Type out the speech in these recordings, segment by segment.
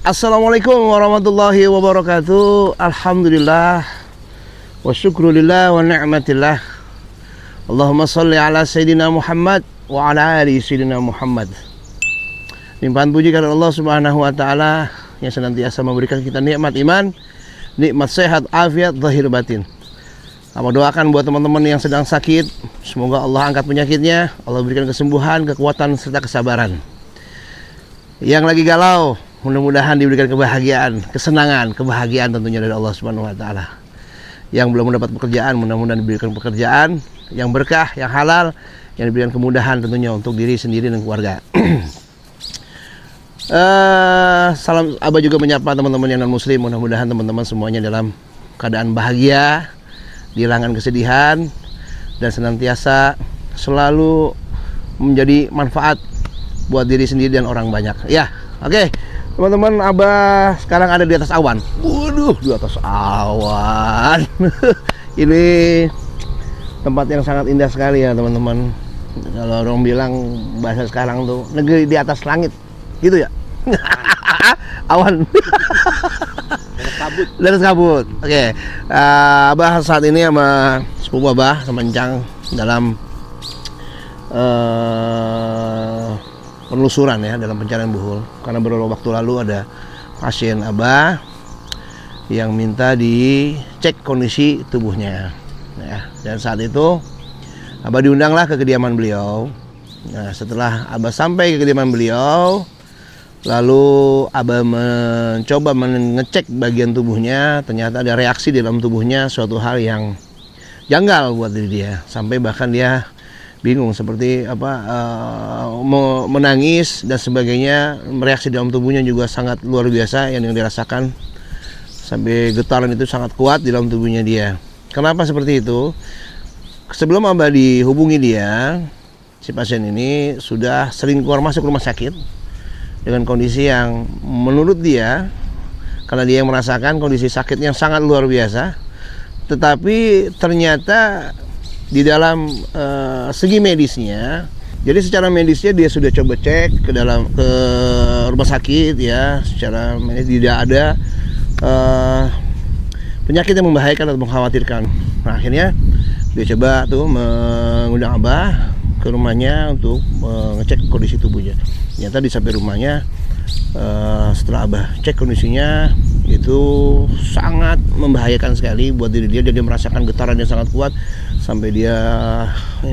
Assalamualaikum warahmatullahi wabarakatuh. Alhamdulillah wa syukrulillah wa ni'matillah. Allahumma salli ala Sayyidina Muhammad wa ala ali Sayyidina Muhammad. Limpahan puji kepada Allah Subhanahu wa taala yang senantiasa memberikan kita nikmat iman, nikmat sehat, afiat zahir batin. Aku doakan buat teman-teman yang sedang sakit, semoga Allah angkat penyakitnya, Allah berikan kesembuhan, kekuatan serta kesabaran. Yang lagi galau, mudah-mudahan diberikan kebahagiaan, kesenangan, kebahagiaan tentunya dari Allah Subhanahu wa taala. Yang belum mendapat pekerjaan, mudah-mudahan diberikan pekerjaan yang berkah, yang halal, yang diberikan kemudahan tentunya untuk diri sendiri dan keluarga. Salam Abah juga menyapa teman-teman yang non muslim, mudah-mudahan teman-teman semuanya dalam keadaan bahagia, dihilangkan kesedihan, dan senantiasa selalu menjadi manfaat buat diri sendiri dan orang banyak. Ya, oke. Teman-teman, Abah sekarang ada di atas awan. Waduh, di atas awan. Ini tempat yang sangat indah sekali ya teman-teman. Kalau orang bilang bahasa sekarang tuh negeri di atas langit, gitu ya. Awan. Di atas kabut. Oke. Abah saat ini sama sepupu Abah sama Encang dalam penelusuran ya, dalam pencarian buhul. Karena beberapa waktu lalu ada pasien Abah yang minta dicek kondisi tubuhnya ya. Dan saat itu Abah diundanglah ke kediaman beliau. Nah, setelah Abah sampai ke kediaman beliau, lalu Abah mencoba mengecek bagian tubuhnya. Ternyata ada reaksi di dalam tubuhnya, suatu hal yang janggal buat diri dia, sampai bahkan dia bingung seperti menangis dan sebagainya. Reaksi dalam tubuhnya juga sangat luar biasa yang dirasakan, sampai getaran itu sangat kuat di dalam tubuhnya dia. Kenapa seperti itu? Sebelum Abah dihubungi dia, si pasien ini sudah sering keluar masuk rumah sakit dengan kondisi yang menurut dia, karena dia merasakan kondisi sakit yang sangat luar biasa, tetapi ternyata di dalam segi medisnya, jadi secara medisnya dia sudah coba cek ke rumah sakit ya, secara medis tidak ada penyakit yang membahayakan atau mengkhawatirkan. Nah, akhirnya dia coba tuh mengundang Abah ke rumahnya untuk mengecek kondisi tubuhnya. Ternyata di samping rumahnya, setelah Abah cek kondisinya, itu sangat membahayakan sekali buat diri dia. Dia merasakan getaran yang sangat kuat sampai dia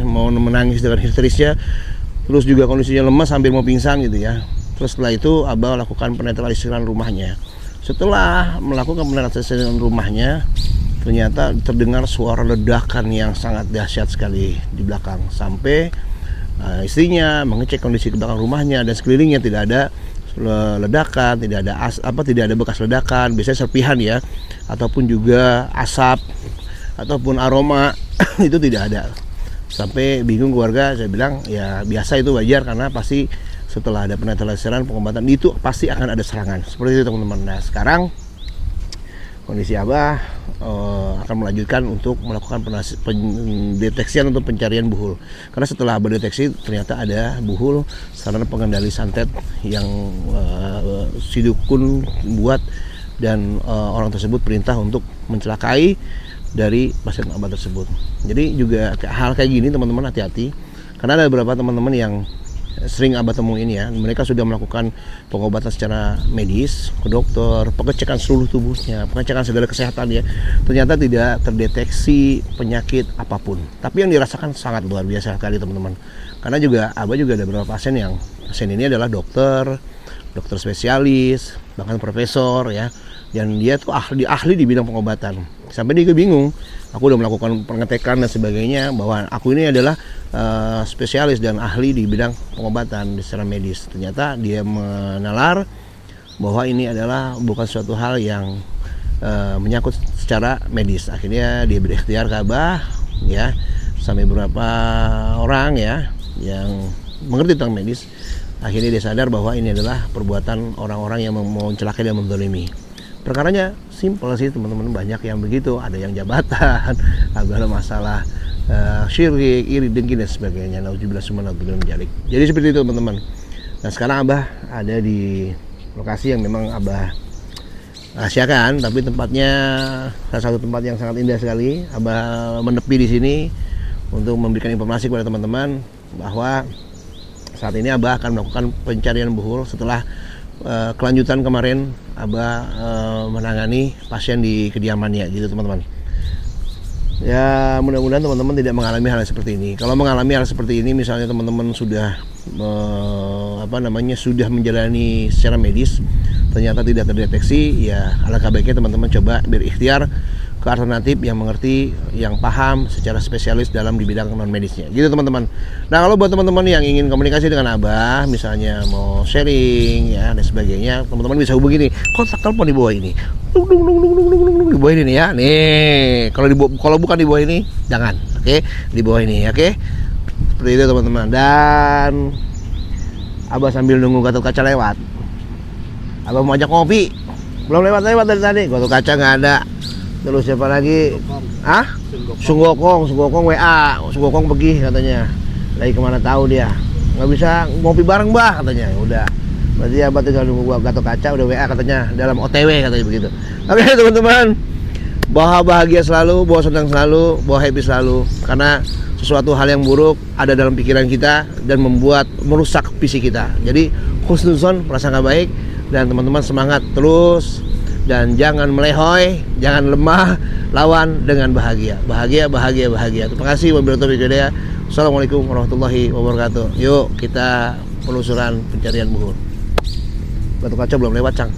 mau menangis dengan histerisnya. Terus juga kondisinya lemas, hampir mau pingsan gitu ya. Terus setelah itu Abah lakukan penetrasian rumahnya. Setelah melakukan penetrasian rumahnya, ternyata terdengar suara ledakan yang sangat dahsyat sekali di belakang. Sampai istrinya mengecek kondisi ke belakang rumahnya dan sekelilingnya tidak ada ledakan, tidak ada bekas ledakan. Biasanya serpihan ya, ataupun juga asap ataupun aroma itu tidak ada. Sampai bingung keluarga. Saya bilang ya biasa, itu wajar, karena pasti setelah ada penetrasian pengobatan itu pasti akan ada serangan seperti itu teman-teman. Nah, sekarang kondisi Abah akan melanjutkan untuk melakukan pendeteksian untuk pencarian buhul. Karena setelah Abah deteksi ternyata ada buhul sarana pengendali santet yang si dukun buat, dan orang tersebut perintah untuk mencelakai dari pasien Abah tersebut. Jadi juga hal kayak gini teman-teman hati-hati, karena ada beberapa teman-teman yang sering Abah temuin ya, mereka sudah melakukan pengobatan secara medis ke dokter, pengecekan seluruh tubuhnya, pengecekan segala kesehatan ya, ternyata tidak terdeteksi penyakit apapun. Tapi yang dirasakan sangat luar biasa sekali teman-teman. Karena juga Abah juga ada beberapa pasien ini adalah dokter spesialis, bahkan profesor ya, dan dia tuh ahli di bidang pengobatan. Sampai dia bingung, aku udah melakukan pengecekan dan sebagainya bahwa aku ini adalah spesialis dan ahli di bidang pengobatan secara medis. Ternyata dia menalar bahwa ini adalah bukan suatu hal yang menyangkut secara medis. Akhirnya dia berikhtiar ke Abah ya, sampai beberapa orang ya yang mengerti tentang medis. Akhirnya dia sadar bahwa ini adalah perbuatan orang-orang yang mau mencelakai dan menzalimi. Perkaranya simpel sih teman-teman, banyak yang begitu, ada yang jabatan, ada masalah syirik, iri, dengki dan sebagainya. Nauzubillah summa nauzubillah min dzalik. Jadi seperti itu teman-teman. Nah, sekarang Abah ada di lokasi yang memang Abah rahasiakan, tapi tempatnya salah satu tempat yang sangat indah sekali. Abah menepi di sini untuk memberikan informasi kepada teman-teman bahwa saat ini Abah akan melakukan pencarian buhul setelah kelanjutan kemarin Abah menangani pasien di kediamannya gitu teman-teman. Ya mudah-mudahan teman-teman tidak mengalami hal seperti ini. Kalau mengalami hal seperti ini, misalnya teman-teman sudah sudah menjalani secara medis ternyata tidak terdeteksi, ya alangkah baiknya teman-teman coba berikhtiar ke alternatif yang mengerti, yang paham secara spesialis dalam di bidang non medisnya gitu teman-teman. Nah kalau buat teman-teman yang ingin komunikasi dengan Abah, misalnya mau sharing ya dan sebagainya, teman-teman bisa hubungi nih kontak telepon di bawah ini, di bawah ini nih ya. Nih kalau bukan di bawah ini jangan, oke? Di bawah ini, oke? Seperti itu teman-teman. Dan Abah sambil nunggu Gatot Kaca lewat, Abah mau ajak ngopi, belum lewat dari tadi. Gatot Kaca nggak ada. Terus siapa lagi? Sunggokong WA, Sunggokong pergi katanya. Lagi kemana tahu dia. Nggak bisa ngopi bareng bah katanya. Udah. Berarti Abah tinggal nunggu Gatot Kaca, udah WA katanya dalam OTW katanya begitu. Oke teman-teman. Bahwa bahagia selalu, bahwa senang selalu, bahwa happy selalu. Karena sesuatu hal yang buruk ada dalam pikiran kita dan merusak fisik kita. Jadi husnuzon, prasangka baik, dan teman-teman semangat terus. Dan jangan melehoi, jangan lemah, lawan dengan bahagia. Bahagia. Terima kasih wabillahi taufiq wal hidayah. Assalamualaikum warahmatullahi wabarakatuh. Yuk kita penelusuran pencarian buhul. Gatot Kaca belum lewat, Cang.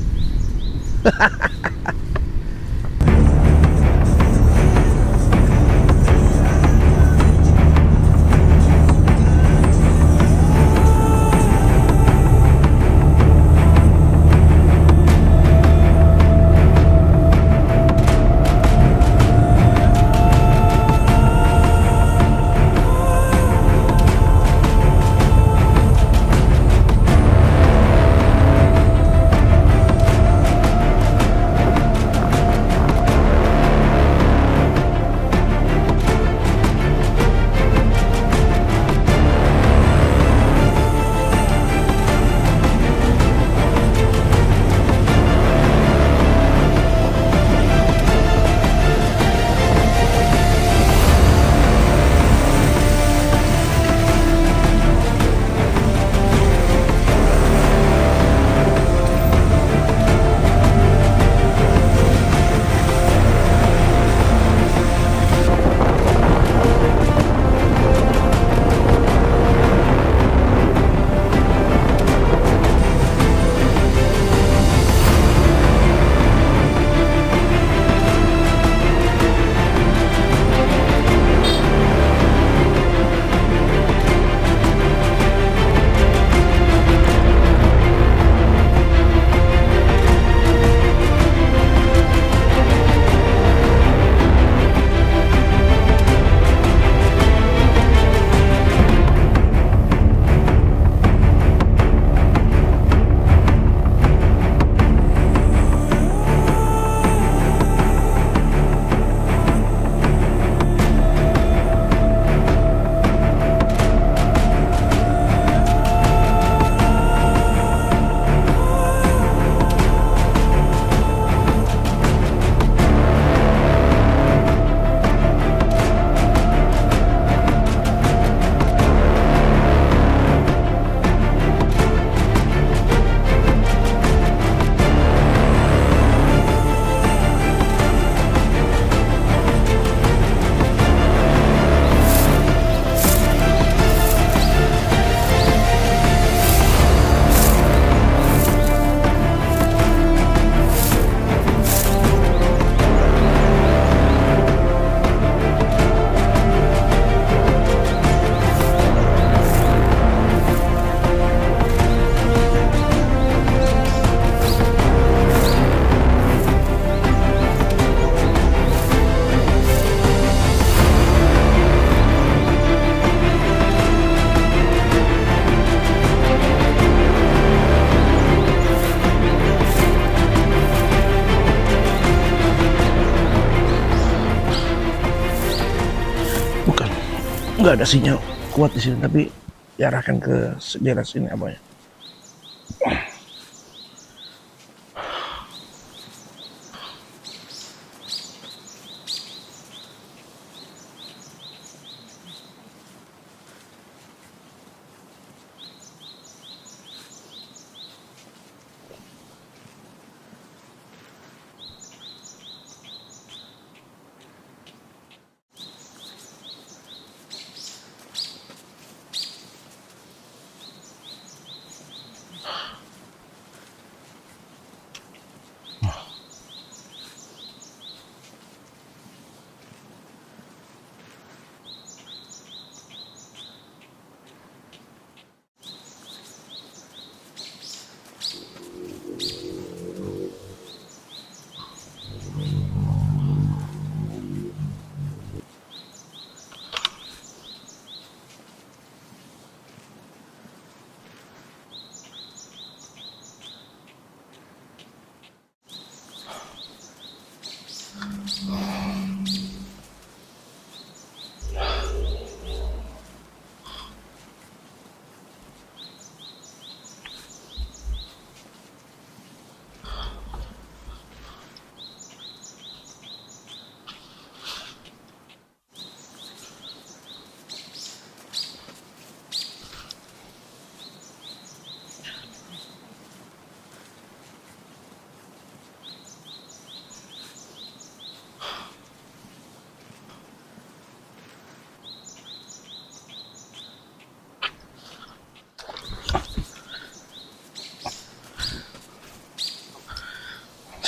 nggak ada sinyal kuat di sini, tapi diarahkan ke daerah sini apa ya.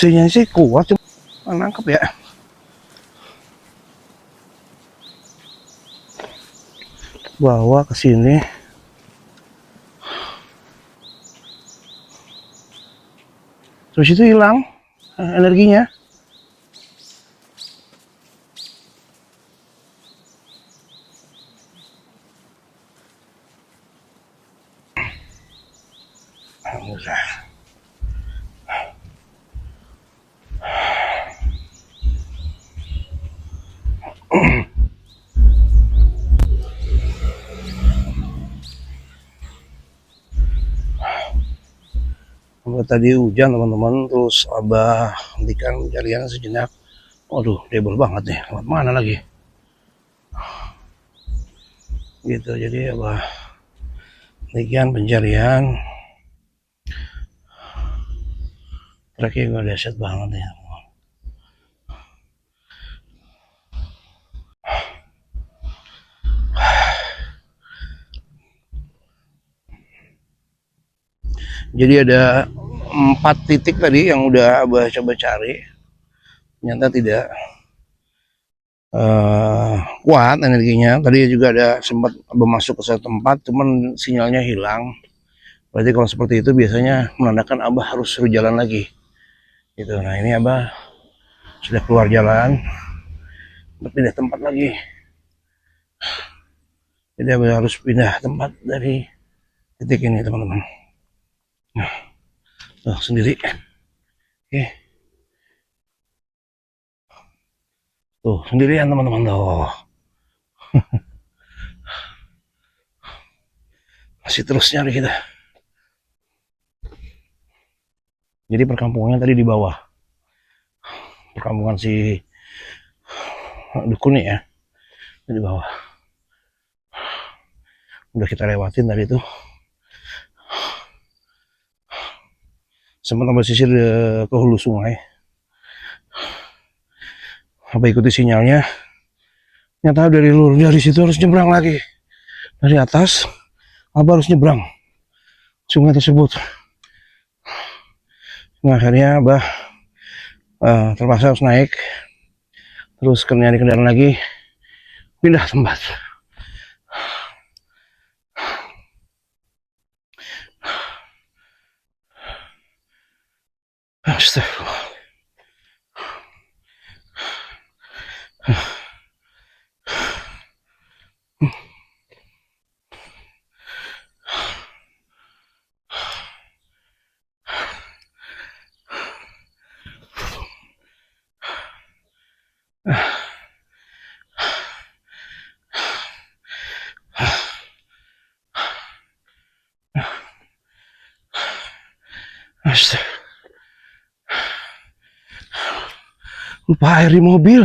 AC-nya sih kuat, cuma nangkep ya. Bawa ke sini. Terus itu hilang energinya. Alhamdulillah. Tadi hujan teman-teman, terus Abah hentikan pencarian sejenak. Waduh, debel banget nih, lewat mana lagi? Gitu, jadi Abah hentikan pencarian. Treknya gue dahsyat banget ya. Jadi ada 4 titik tadi yang udah Abah coba cari, ternyata tidak kuat energinya. Tadi juga ada sempat Abah masuk ke satu tempat, cuman sinyalnya hilang. Berarti kalau seperti itu biasanya menandakan Abah harus suruh jalan lagi. Gitu. Nah ini Abah sudah keluar jalan, pindah tempat lagi. Jadi Abah harus pindah tempat dari titik ini teman-teman. Nah, tuh sendiri. Oke. Tuh sendirian teman-teman tuh. Masih terus nyari kita. Jadi perkampungannya tadi di bawah. Perkampungan si dukun ya. Di bawah. Udah kita lewatin tadi tuh. Sempat tambah sisir ke hulu sungai. Apa ikuti sinyalnya? Nyata dari situ harus nyebrang lagi. Dari atas, Abah harus nyebrang sungai tersebut. Nah, akhirnya Abah terpaksa harus naik. Terus nyari kendaraan lagi, pindah tempat. Astagfirullah. Astagfirullah. Lupa air di mobil.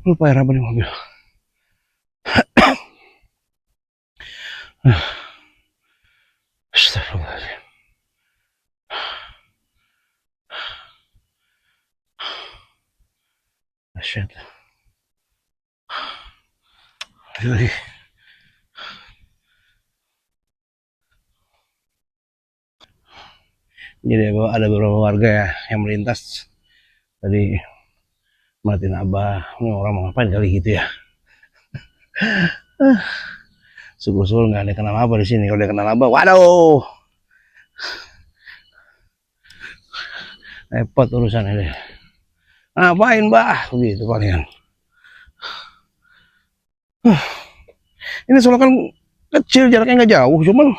Lupa air apa di mobil. Astagfirullahaladzim. Dahsyat. Jadi ada beberapa warga ya yang melintas tadi matiin Abah. Ini orang mau ngapain kali gitu ya. Syukur-syukur nggak ada kenal Abah di sini. Kalau dia kenal Abah, waduh, repot urusan ini. Ngapain Mbah? Begitu palingan. Ini soalnya kan kecil, jaraknya nggak jauh, cuman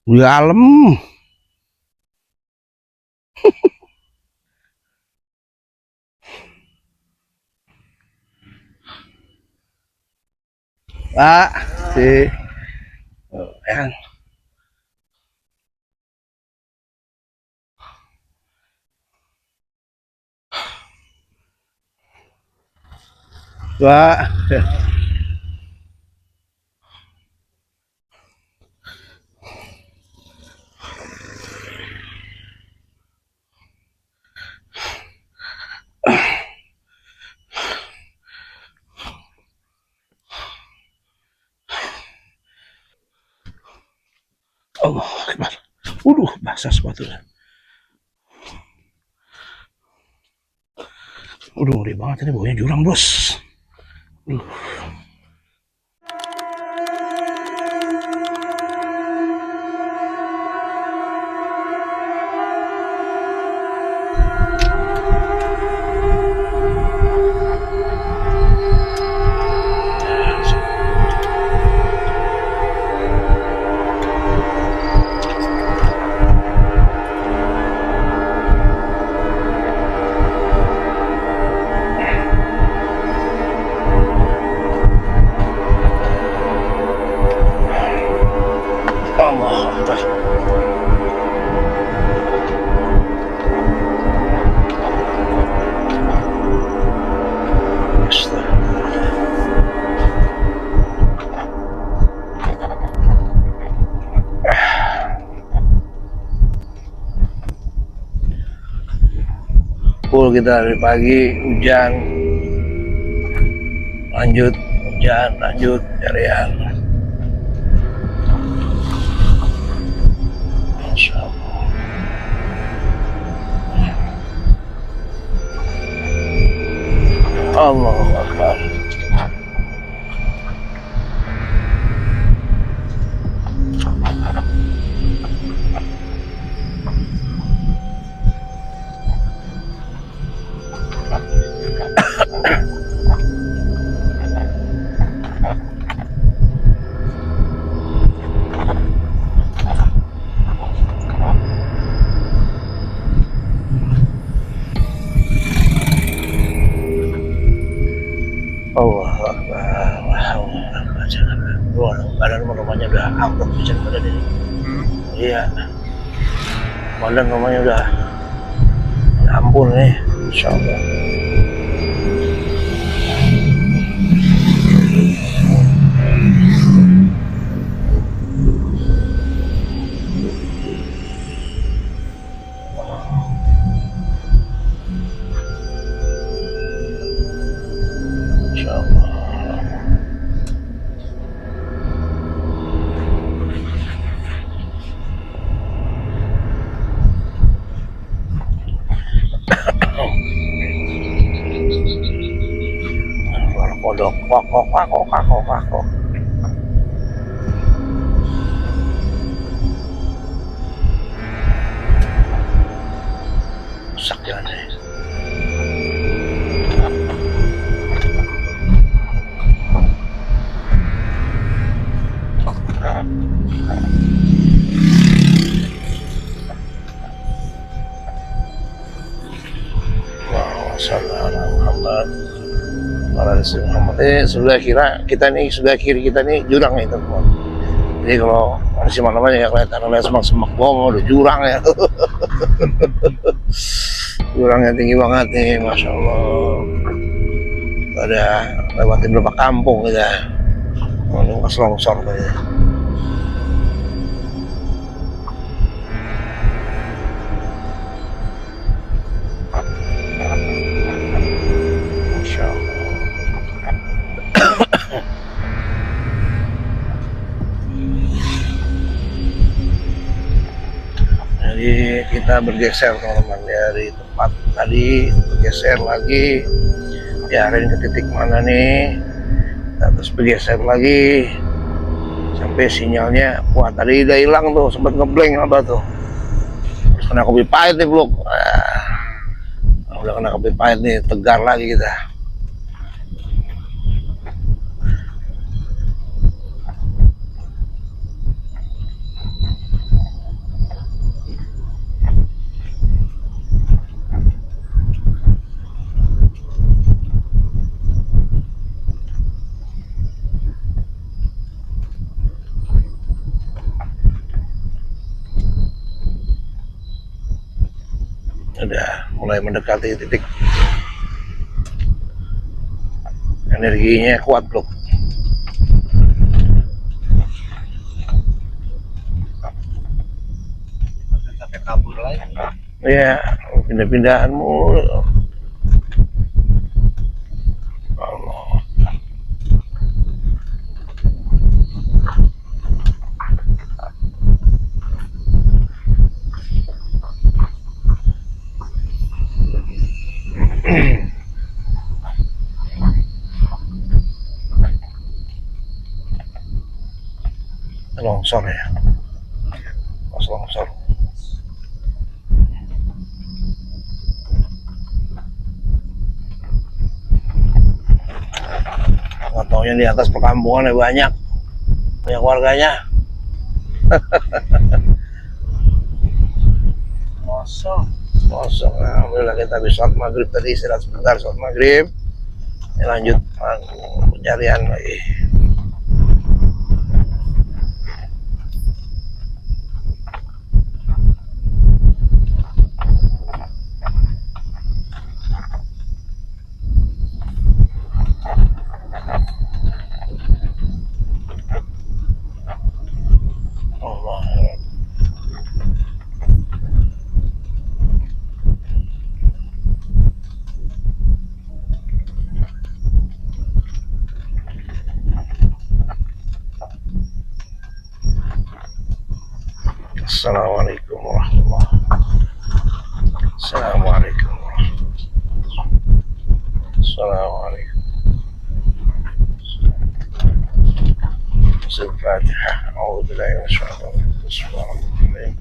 di alam. Pak, si kan. Pak. Allah Akbar. Waduh, basah sepatunya. Waduh, ngeri banget ini, baunya jurang, bos. Allah Akbar. Full kita dari pagi hujan, lanjut hujan, lanjut carian. Masya Allah. Allahu Akbar. Allah Akbar. Wah, badan rumahnya udah ambruk hujan badan ini. Iya. Badan rumahnya udah ampun nih, insya Allah. Insya Allah. Kodok, kok. Rusak jalannya. Muhammad. Sebelah kiri kita nih jurang nih teman. Jadi kalau masih malamnya ya kelihatan semak-semak bawah udah jurang ya. Jurangnya tinggi banget nih, masya Allah. Ada lewatin beberapa kampung kita. Pas longsor kayaknya. Jadi kita bergeser teman-teman dari tempat tadi, bergeser lagi diarahin ke titik mana nih, terus bergeser lagi sampai sinyalnya, wah tadi udah hilang tuh, sempat ngeblank apa tuh, terus kena kopi pahit nih belum, udah kena kopi pahit nih, tegar lagi kita. Udah mulai mendekati titik energinya kuat bro. Sampai kabur lagi. Iya, pindah-pindahan mulu. Allah. longsor ya, pas longsor. Nggak taunya di atas perkampungan banyak warganya. Kosong. Alhamdulillah kita bisa sholat maghrib tadi, istirahat sebentar sholat maghrib. Lanjut pencarian lagi. Assalamualaikum warahmatullahi wabarakatuh. Assalamualaikum warahmatullahi wabarakatuh. Assalamualaikum. Al-Fatihah. A'udzu billahi minasyaitonir rajim. Bismillahirrahmanirrahim.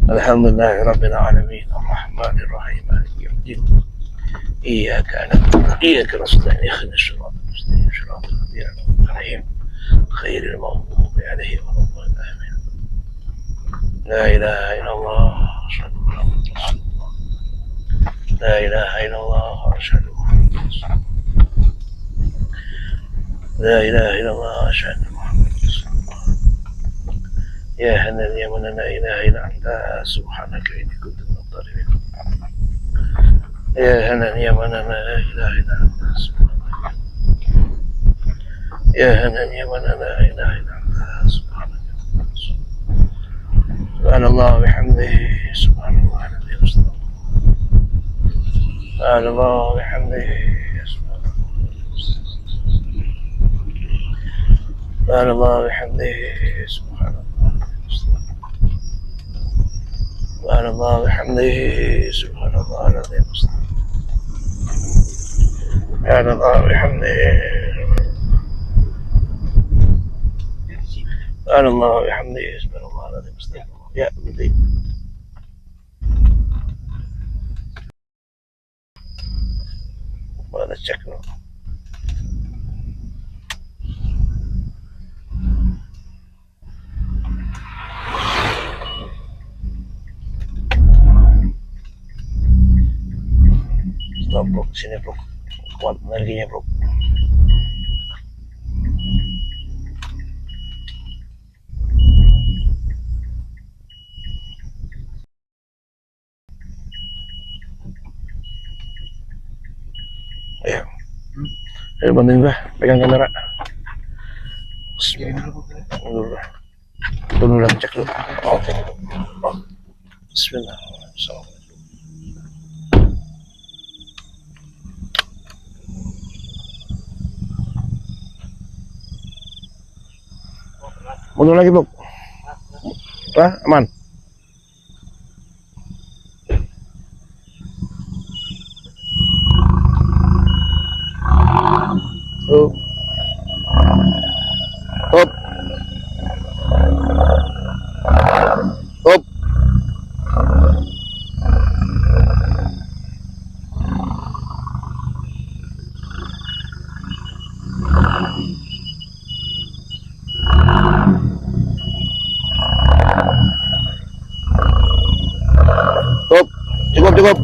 Alhamdulillahi rabbil alamin. Arrahmanir rahim. Maliki yaumiddin. Iyyaka na'budu wa iyyaka nasta'in. Ihdinas siratal mustaqim. Siratal ladzina an'amta 'alaihim ghairil maghdubi 'alaihim waladdallin. La ilaha illallah, la ilaha illallah, la ilaha illallah, ya hanan ya manan la ilaha illa anta subhanaka inni kuntu minadh dhalimin. Ya hanan ya manan la ilaha illa anta subhanaka. Ya hanan ya manan la ilaha illa anta subhanaka. Subhanallah bihamdihi, subhanallah alladhi yasna. Subhanallah bihamdihi, subhanallah bihamdihi, subhanallah bihamdihi, subhanallah alladhi yasna. Subhanallah bihamdihi, subhanallah bihamdihi, subhanallah alladhi yasna. Ya, betul. Mana cek no. Stop bro, sini bro. Kuat energinya bro. Ya, ayo bantuin gua pegang kamera. Bismillah. Tunggu cek dulu. Oke. Bismillah. Mundur lagi, Bu. Aman. Up. Up. Up. Up. Cukup.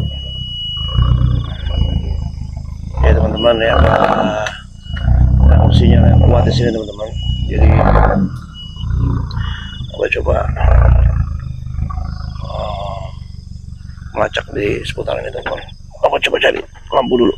Ya teman-teman ya, fungsinya yang kuat di sini teman-teman. Jadi aku coba melacak di seputaran ini teman-teman. Aku coba cari lampu dulu.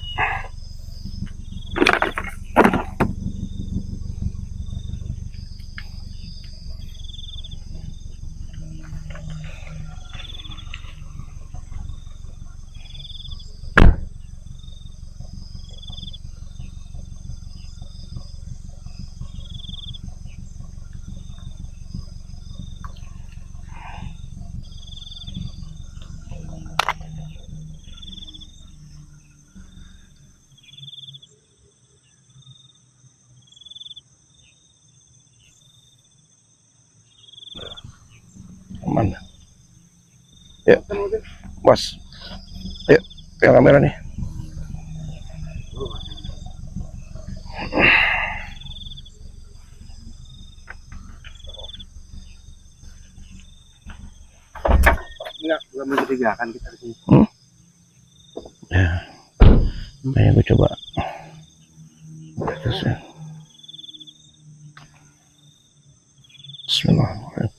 Aman. Ya, Mas. Yuk, pegang kamera nih. Enggak mencurigakan kita di sini. Ya, nah, gue coba. Terus ya. Bismillahirrahmanirrahim.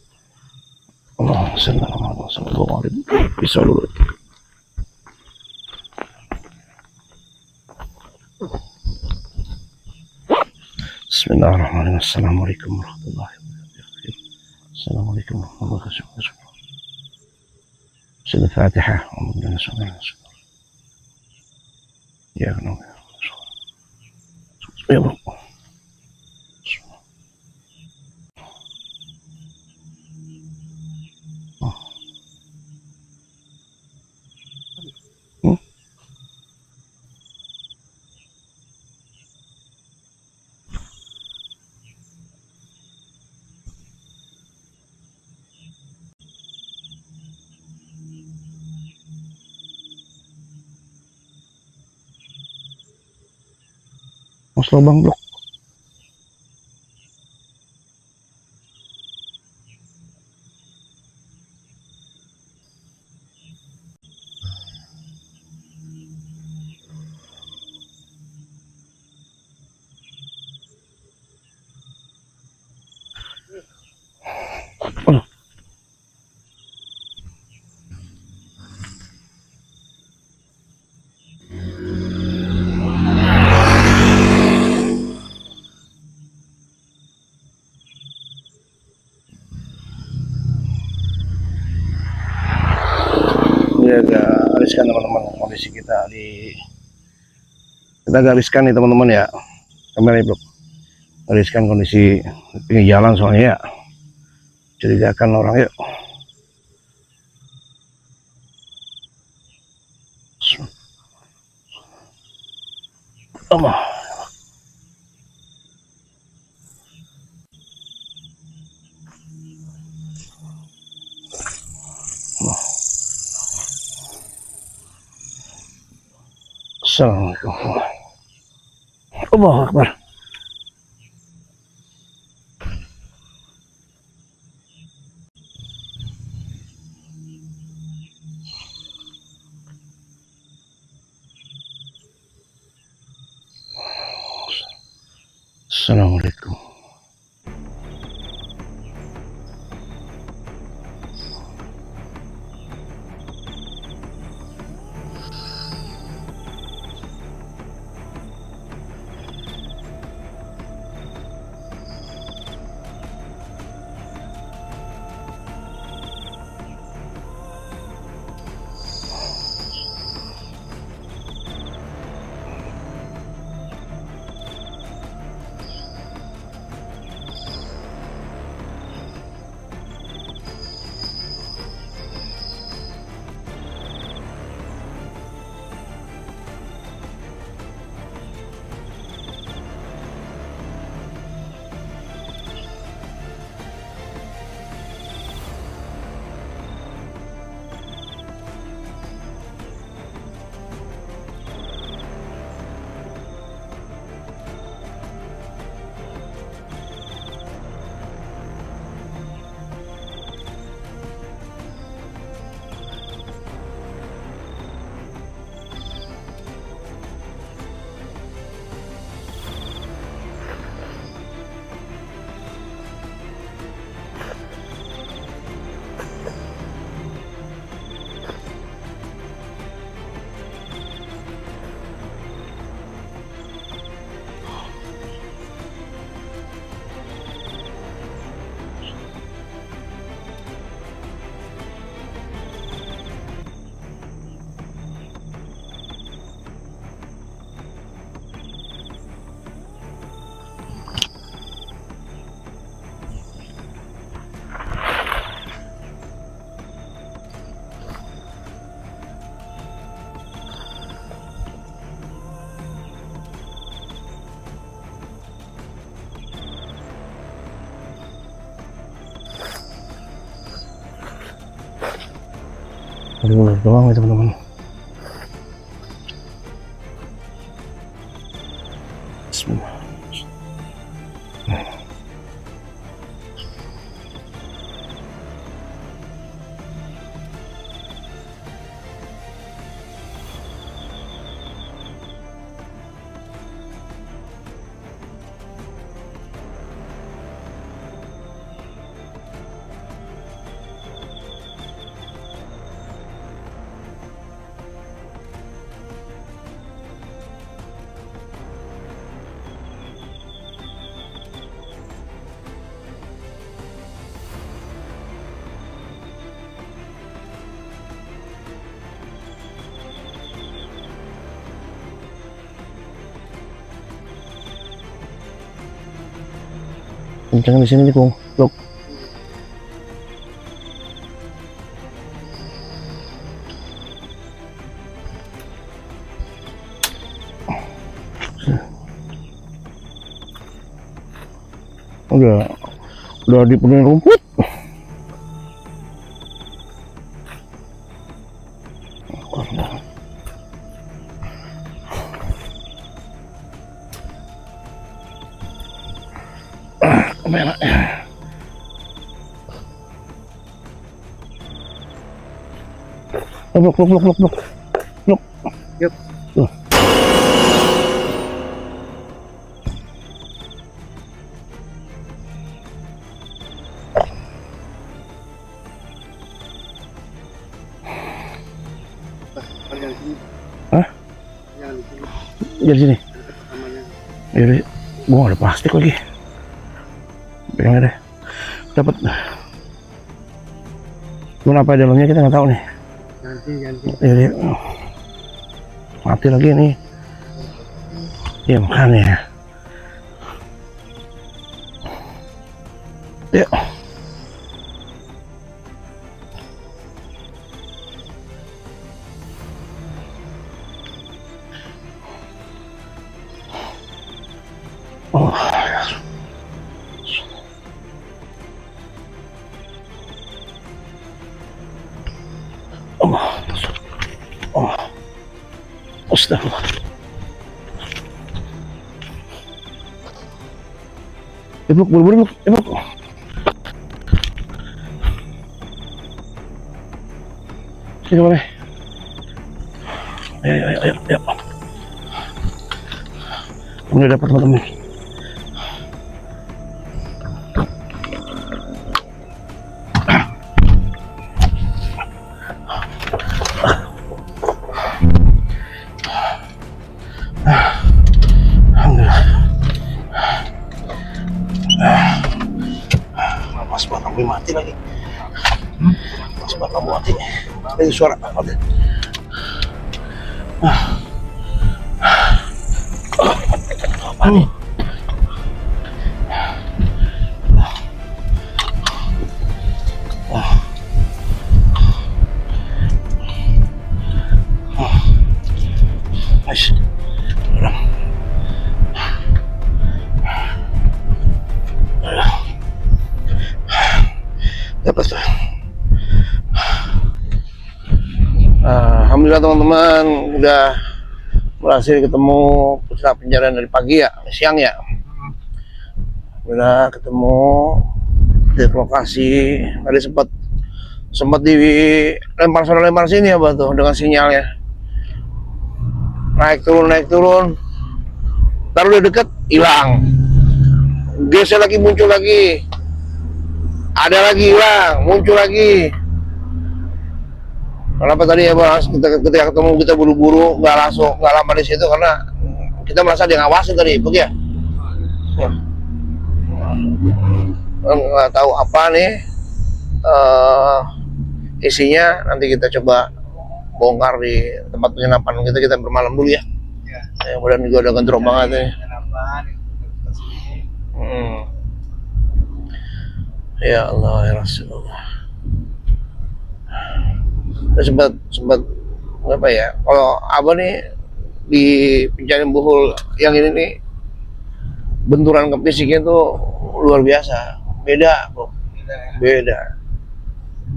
Allahumma shalli ala Muhammad sallallahu alaihi wasallam. Bisa dulu. Bismillahirrahmanirrahim. Assalamualaikum warahmatullahi wabarakatuh. Assalamualaikum warahmatullahi wabarakatuh. Bismillah Fatihah. Allahumma shalli ala Muhammad. Ya Allah. Ya Allah. Mas lubang blok. Aduh. Ini agak riskan teman-teman, kondisi kita agak riskan nih teman-teman ya, kamera blok riskan kondisi pinggir jalan soalnya ya, curigakan orang. Yuk Allah. Assalamualaikum. Allahu Akbar. Assalamualaikum. ular doang ya teman-teman. Bismillah. Kencang di sini nih, Kung. Look. Udah dipenuhi rumput. Kamera. Blok. Yuk. Tuh. Jangan di sini. Hah? Jangan di sini. Jadi sini. Dekat rekamannya. Jadi, gua ada plastik lagi. Pegang deh. Dapat. Cuman apa di dalamnya kita nggak tahu nih. Ganti. Jadi mati lagi nih. Ya makanya. Yuk. Oh. Astagfirullah. Buru-buru. Sini boleh. Ayo. Udah dapat teman-teman. Pas banget lampu mati lagi. Pas banget lampu mati. Ini suara apa? Apa nih? Nice. Dapat tuh. Alhamdulillah teman-teman udah berhasil ketemu pusat pencarian dari pagi ya, siang ya. Udah ketemu di lokasi. Tadi sempat dilempar sini ya batu dengan sinyalnya. Naik turun. Taruh udah deket hilang. Geser lagi muncul lagi. Ada lagi hilang, muncul lagi. Kenapa tadi ya Bang? Ketika ketemu kita buru-buru, nggak lama di situ karena kita merasa dia ngawasin tadi, begitu ya? Nggak tahu apa nih isinya. Nanti kita coba bongkar di tempat penginapan kita bermalam dulu ya. Ya, mudah juga udah gendrong banget nih. Ya Allah ya Rasulullah. Sempat apa ya? Kalau Abah nih di pencarian buhul yang ini nih benturan ke fisiknya tuh luar biasa. Beda, Bro. Beda.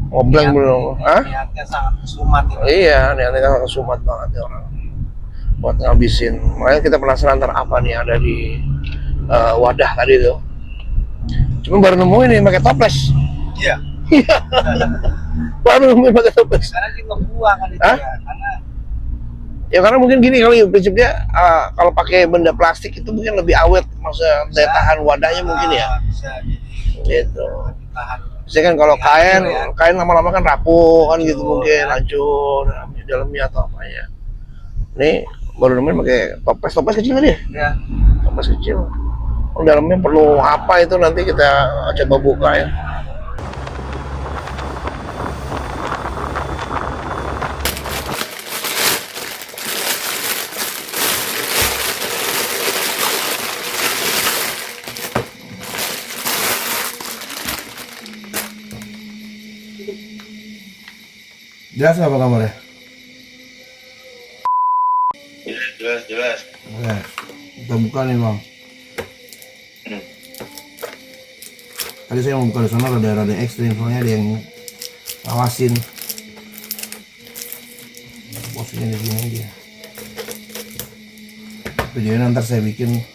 Ngobleng belum. Hah? Niatnya sangat kesumat itu. Iya, niatnya kan kesumat banget ya orang buat ngabisin. Makanya kita penasaran ntar apa nih ada di wadah tadi tuh. Cuma baru nemuin nih pakai toples. Iya. Baru nemuin pakai toples. Karena kita buang kan itu Hah? ya. Karena Ya karena mungkin gini kali prinsipnya kalau pakai benda plastik itu mungkin lebih awet, maksudnya daya tahan wadahnya mungkin ya. Bisa jadi Gitu. tahan. Biasanya kan kalau kain, Ya. kain lama-lama kan rapuh kan gitu Hancur, mungkin ya. hancur di dalamnya atau apa ya. Ini baru nemuin pakai toples kecil tadi ya? Ya. Toples kecil. Oh, dalamnya perlu apa itu nanti kita coba buka ya. Jelas nggak apa kamarnya? Jelas. Oke, kita buka nih bang. Tadi saya mau buka di sana rada ekstrim, soalnya ada yang ngawasin. Posisinya di sini aja. Videonya nanti saya bikin.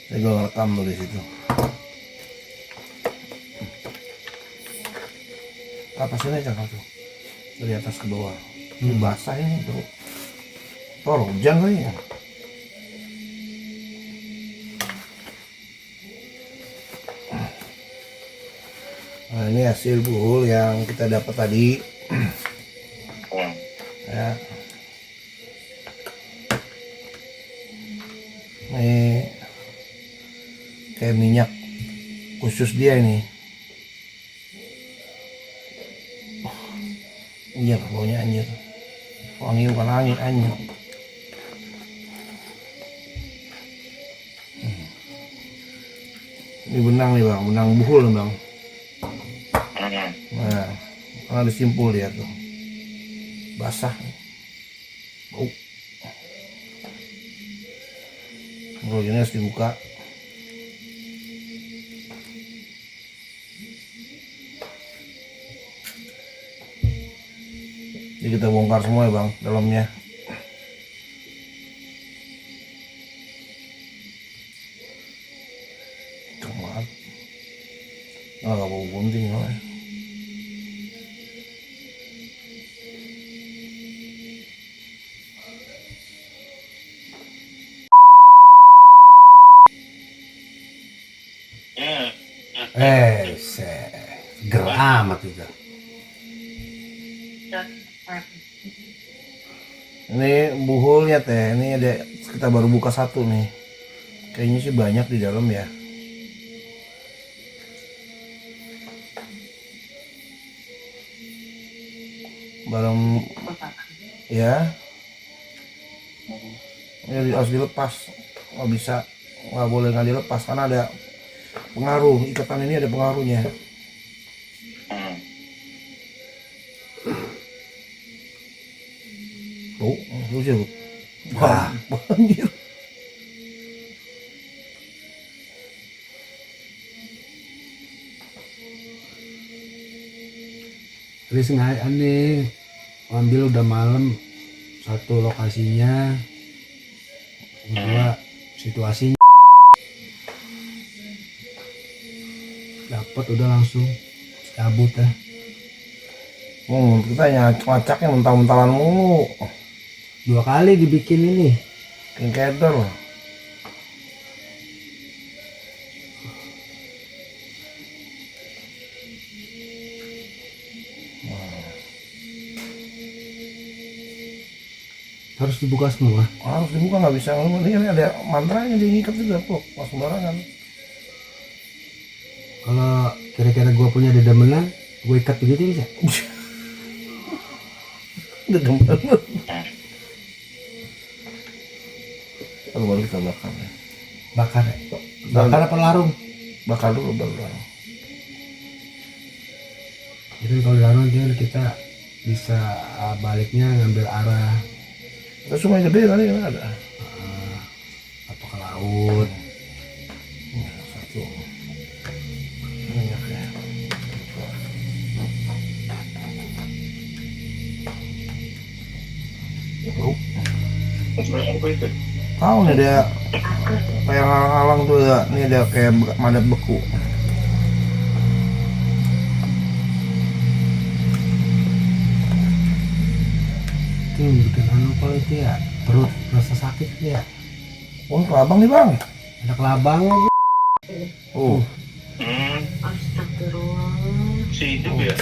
Saya juga rekam tuh di situ. Atasnya aja tuh, dari atas ke bawah. Ini basah ini tuh. Tuh hujan kali ya. Nah, ini hasil buhul yang kita dapat tadi. Ya. Ini kayak minyak khusus dia ini. Iya, baunya anjir. Wangi bukan angin, anjir. Ini benang nih bang, benang buhul bang. Nah, ada simpul dia tuh. Basah. Bau. Kalau gini harus dibuka. Jadi kita bongkar semua ya bang, dalamnya. Cemat. Nggak bau gunting lah. Seger amat itu. Ini buhulnya teh, ini ada kita baru buka satu nih. Kayaknya sih banyak di dalam ya. Barang ya. Ini harus dilepas, nggak bisa, nggak boleh nggak dilepas karena ada pengaruh, ikatan ini ada pengaruhnya. Tuh, lucu. Wah, banjir. Terus nggak aneh, ambil udah malam, satu lokasinya, kedua situasinya, dapat udah langsung cabut ya. Kita ngacaknya mentah-mentahan mulu. 2 kali dibikin ini. King Kedor. Harus dibuka semua. Harus dibuka, nggak bisa. Ini ada mantranya dia ngikat juga kok, pas sembarangan. Kalau kira-kira gua punya dedemenan, gue ikat begitu bisa. Udah demen. Lalu baru kita bakar ya. Bakar ya? Bakar apa larung? Bakar dulu baru. Jadi kalau larung nanti kita bisa baliknya ngambil arah Itu sungai gede kali kan ada. apa ke laut. Satu. Minyak ya. Tahu nih ada kayak halang-halang tuh ya. Ini ada kayak madat beku. Itu yang bikin anu kalau itu ya perut rasa sakit ya. Oh, kelabang nih bang. Ada kelabangnya. Oh, Astagfirullah. Si hidup ya?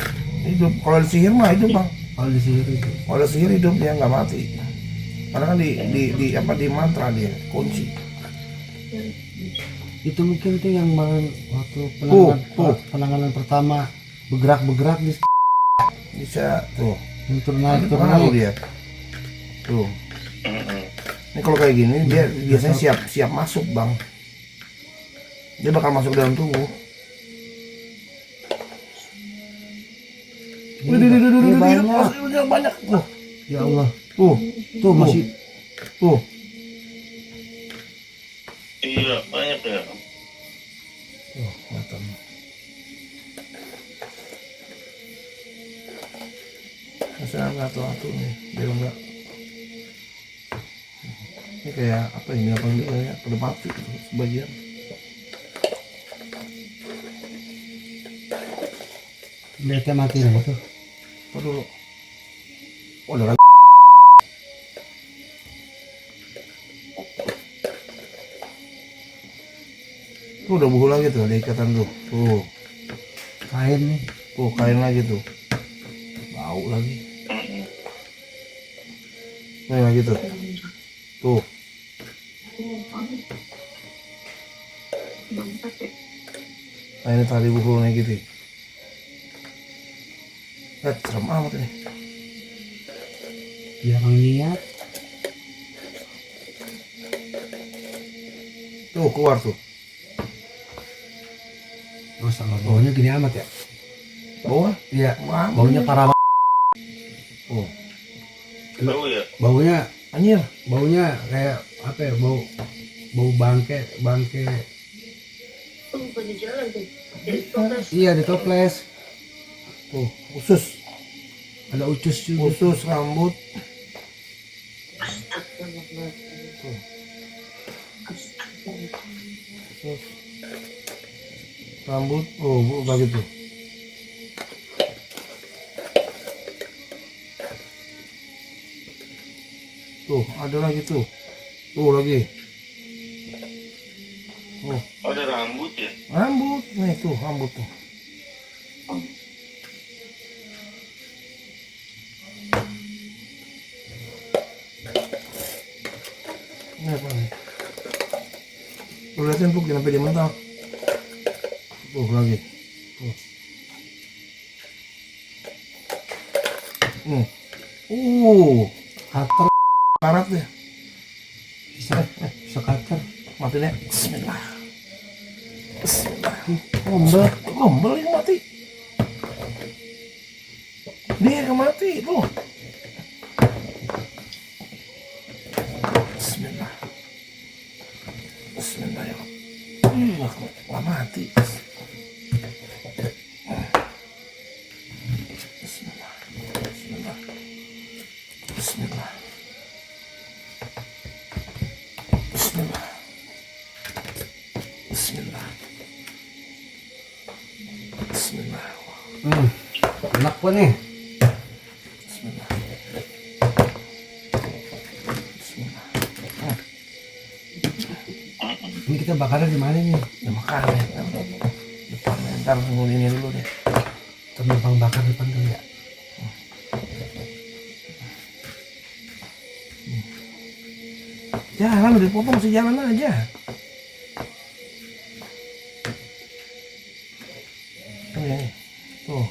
hidup. Kalau disihir mah hidup bang. Kalau di sini itu. Kalau disihir hidup dia nggak mati. Karena kan di mantra dia kunci. Itu mungkin tuh yang waktu Tuh. penanganan pertama bergerak di Bisa tuh. yang turun naik Pengaruh dia. Tuh. Ini kalau kayak gini dia biasanya siap masuk bang. Dia bakal masuk dalam tubuh. Ini banyak. Banyak. Tuh. Ya Allah. Tuh Masih. Tuh. Iya, banyak ya. Tuh, matang. Saya satu nih, biar enggak. Ini kayak apa ini apa enggak ya? Pada mati gitu, sebagian. Lihatnya mati lah itu. Apa dulu? Oh, ada lagi. Tuh udah buku lagi tuh, ada ikatan tuh. Tuh, Kain nih. tuh kain lagi tuh. Bau lagi. Nih lagi tuh. Tuh. Nah ini tali bukunya gitu. Serem amat ini. Jangan niat. Tuh keluar tuh. Terus kalau baunya gini amat ya. Bawah. Iya. Wah, Baunya parah banget. Oh, Tahu ya? Baunya anjir. kayak apa ya? Bau bangke. Tuh, pada jalan tuh. Iya di toples. Tuh, usus. Ada ucus juga. Usus, rambut. Astagfirullah. Tuh, Astagfirullah. usus. Rambut. Oh, bagi tuh. Tuh, ada lagi tuh. Tuh lagi. Oh, Ada rambut ya? rambut. Nih tuh, rambut tuh. Ini apa nih? Lu liatin tuh, kenapa dia mental. Tuh lagi. Tuh. Nih. Cutter. Karat deh. Bisa cutter. Mati deh. Bismillah. Bismillah. Ngombel. Gombel yang mati. Dia yang mati tuh. Bismillah. Bismillah ya. Nggak mati. Bismillah. Bismillah. Bismillah. Bismillah. Bismillah. Bismillah. Enak pun nih. Bismillah. Bismillah. Ini kita bakarnya di mana nih? Ya makanya kan. Depan ntar nunggu ini dulu deh. Terbang bakar depan kali ya. Jalan udah dipotong, masih jalan aja. Ini, tuh.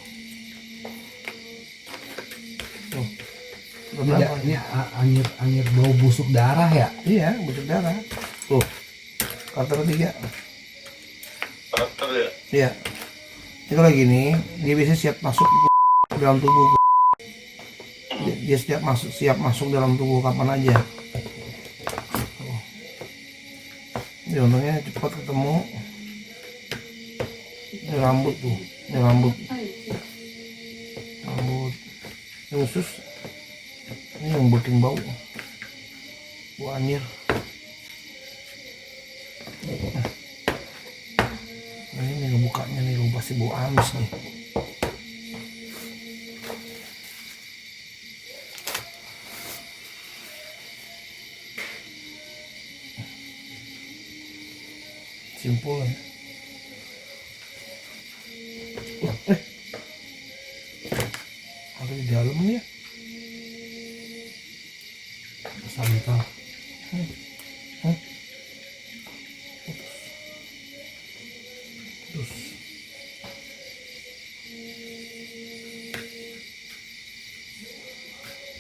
Tuh. Udah berapa? Ini angir bau busuk darah ya? Iya, busuk darah. Tuh. Karakter 3. Karakter ya? Iya. Ini kalau gini, dia bisa siap masuk ke dalam tubuh. Dia siap masuk dalam tubuh kapan aja. Tuh. Ini untungnya cepat ketemu. Ini rambut tuh. Ini rambut. Rambut. Ini usus. Ini yang bikin bau. Wah. anjir. Nah ini ngebukanya nih, lu pasti bau amis nih. Simpul ya. Ada di dalam nih ya. Santol. Terus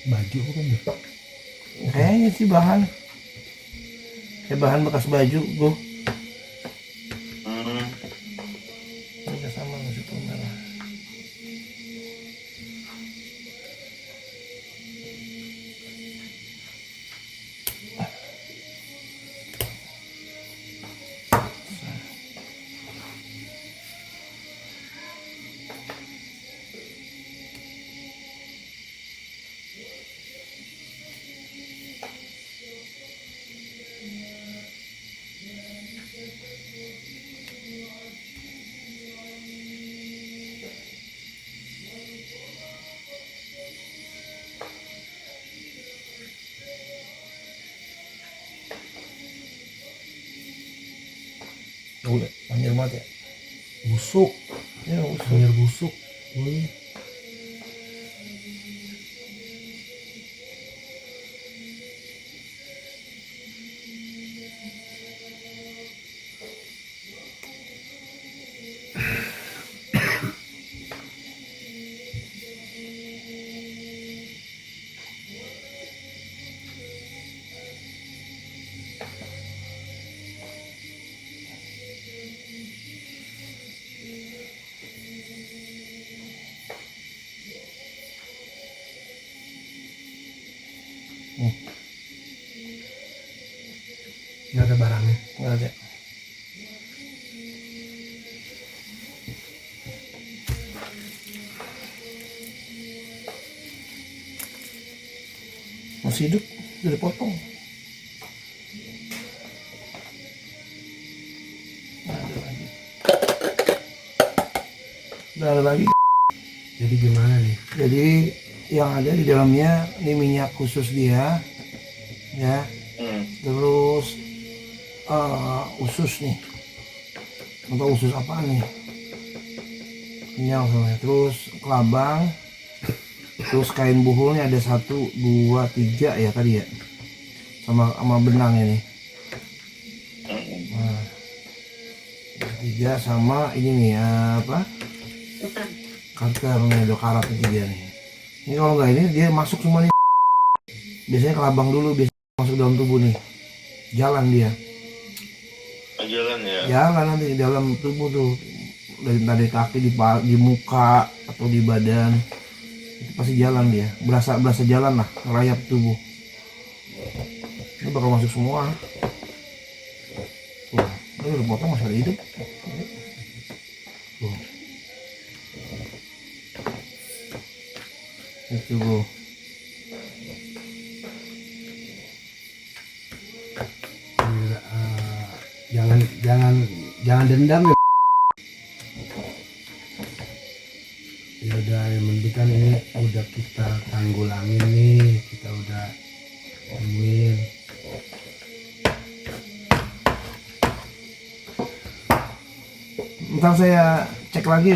Baju kan ya? kayaknya sih bahan. Kayak bahan bekas baju gua. Udah sama masih merah. Udah, anjir banget ya. Busuk. Ya usah. Anjir busuk. Wih. Nggak ada barangnya. Nggak ada. Masih hidup, udah dipotong. Nggak ada lagi. Nggak ada lagi. Jadi gimana nih? Jadi yang ada di dalamnya ini minyak khusus dia, ya. Terus usus nih, atau usus apa nih? Minyak soalnya. Terus kelabang, terus kain buhulnya ada 1, 2, 3 ya tadi ya, sama benang ini. Nah, 3 sama ini nih apa? Karternya ada karat 3 nih. Ini kalau nggak ini dia masuk semua nih. Biasanya kelabang dulu, biasanya masuk dalam tubuh nih. Jalan dia. Jalan ya. Jalan nanti di dalam tubuh tuh, dari kaki di muka atau di badan. Itu pasti jalan dia. Berasa jalan lah, ngerayap tubuh. Ini bakal masuk semua. Tuh, ini udah potong masih ada hidup. Tuh. Itu bro. Jangan dendam ya. Ya udah, yang penting kan ini udah kita tanggulangin nih, kita udah temuin. Ntar saya cek lagi.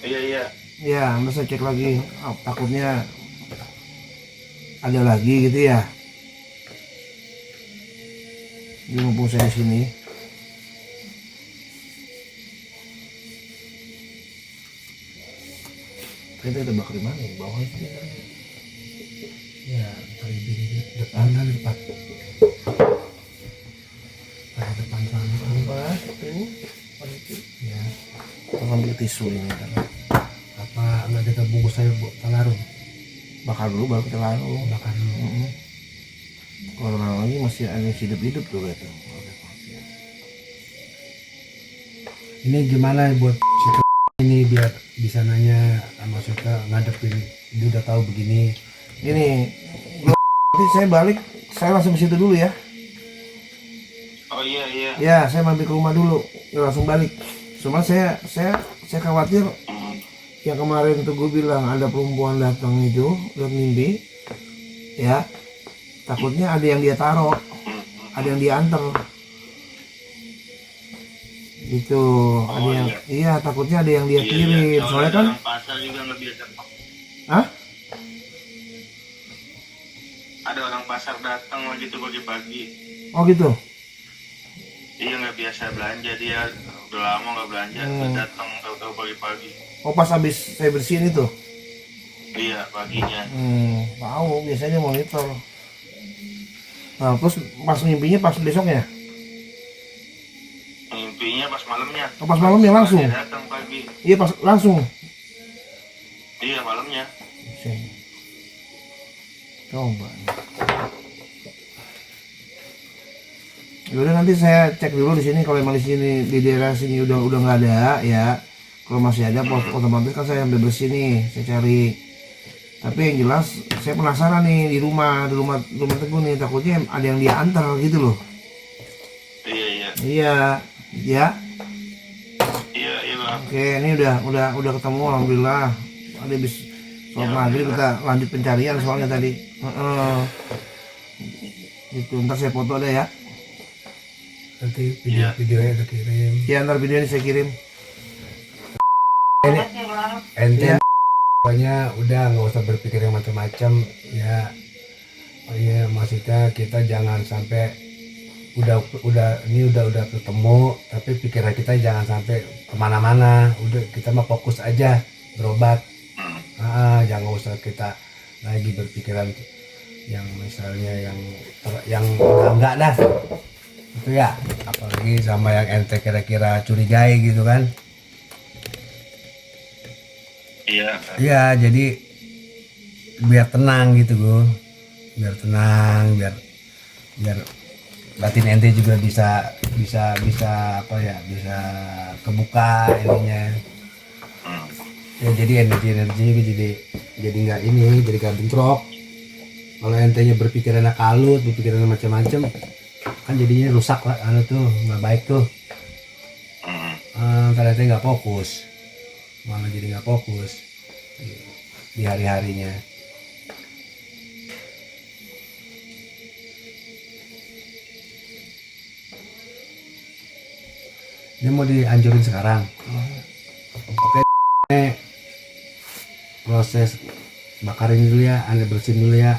Iya. Ya, ntar saya cek lagi. Takutnya ada lagi gitu ya. Ini mumpung saya di sini. Kita bakar di mana? Di bawah itu ya. Ya, dari di depan kan depan. Dari depan sana. Apa? Itu. Ya. Kita ambil tisu ini kan. Apa nggak ada bungkus saya buat talarung? Bakar dulu baru kita larung. Bakar dulu. Kalau larung lagi masih ada hidup tuh gitu. Ini gimana buat situ ini biar bisa nanya sama Suka ngadepin, dia udah tahu begini. Gini, nanti saya balik saya langsung ke situ dulu ya. Oh iya iya. Ya, saya mampir ke rumah dulu, langsung balik. Cuma saya khawatir yang kemarin tuh gue bilang ada perempuan datang itu, lihat mimpi, ya. Takutnya ada yang dia taruh, ada yang dia antar. Gitu, ada yang, iya takutnya ada yang dia kirim. Soalnya kan. Orang pasar juga nggak biasa. Hah? Ada orang pasar datang lagi tuh pagi-pagi. Oh gitu. Iya nggak biasa belanja dia, udah lama nggak belanja, terus datang tahu-tahu pagi-pagi. Oh pas habis saya bersihin itu. Iya paginya. Tahu biasanya monitor. Nah terus pas mimpinya pas besoknya. Mimpinya pas malamnya. Oh, pas malamnya langsung. Dia datang pagi. Iya pas langsung. Iya malamnya. Coba. Yaudah nanti saya cek dulu di sini, kalau emang di sini di daerah sini udah nggak ada ya. Kalau masih ada otomatis kan saya ambil bersih nih, saya cari. Tapi yang jelas saya penasaran nih di rumah Teguh nih, takutnya ada yang dia antar gitu loh. Iya. Iya, ya. Iya Bang. Oke, ini udah ketemu alhamdulillah. Ada habis sholat maghrib kita lanjut pencarian soalnya tadi. Gitu, ntar saya foto deh ya. Nanti videonya udah kirim. Ya ntar video ini saya kirim. Ini ente pokoknya udah nggak usah berpikir yang macam-macam ya. Oh iya, maksudnya kita jangan sampai udah ketemu tapi pikiran kita jangan sampai kemana-mana. Udah kita mah fokus aja berobat. Jangan usah kita lagi berpikiran yang misalnya yang enggak dah itu ya, apalagi sama yang ente kira-kira curigai gitu kan. Iya, jadi biar tenang gitu gue, biar tenang, biar batin ente juga bisa apa ya, bisa kebuka ininya. Ya jadi energinya jadi nggak ini, jadi nggak bentrok. Kalau entenya berpikiran kalut, berpikiran macam-macam, kan jadinya rusak lah, tuh nggak baik tuh. Karena ente nggak fokus, malah jadi nggak fokus di hari-harinya. Ini mau dianjurin sekarang. Oke, proses bakarin dulu ya, Anda bersihin dulu ya.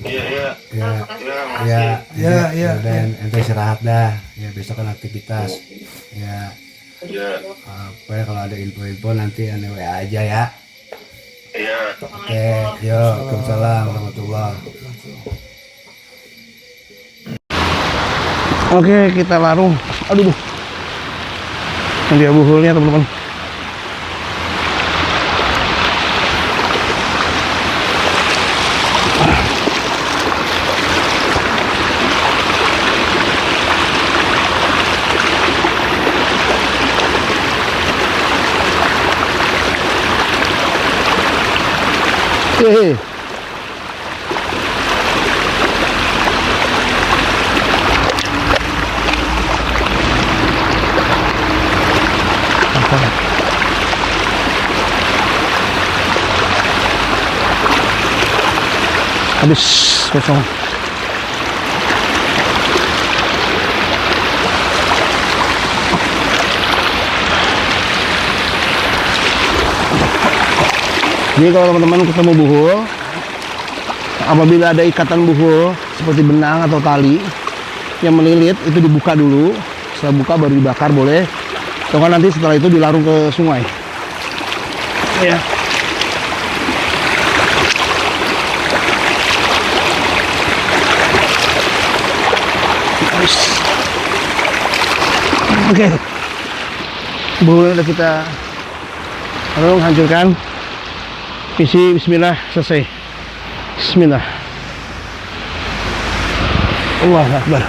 Ya. Dan ente istirahat dah. Ya besok kan aktivitas. Ya. Apa ya, kalau ada info-info nanti Anda WA aja ya. Iya. Oke, yo, waalaikumsalam warahmatullahi. Oke, kita larung. Aduh. Yang dia buhulnya teman-teman. Habis kosong. Jadi kalau teman-teman ketemu buhul, apabila ada ikatan buhul seperti benang atau tali yang melilit, itu dibuka dulu. Setelah buka baru dibakar boleh. Atau kan nanti setelah itu dilarung ke sungai. Ya. Oke, buhulnya udah kita larung, hancurkan. Isi bismillah, selesai. Bismillah. Allahu Akbar.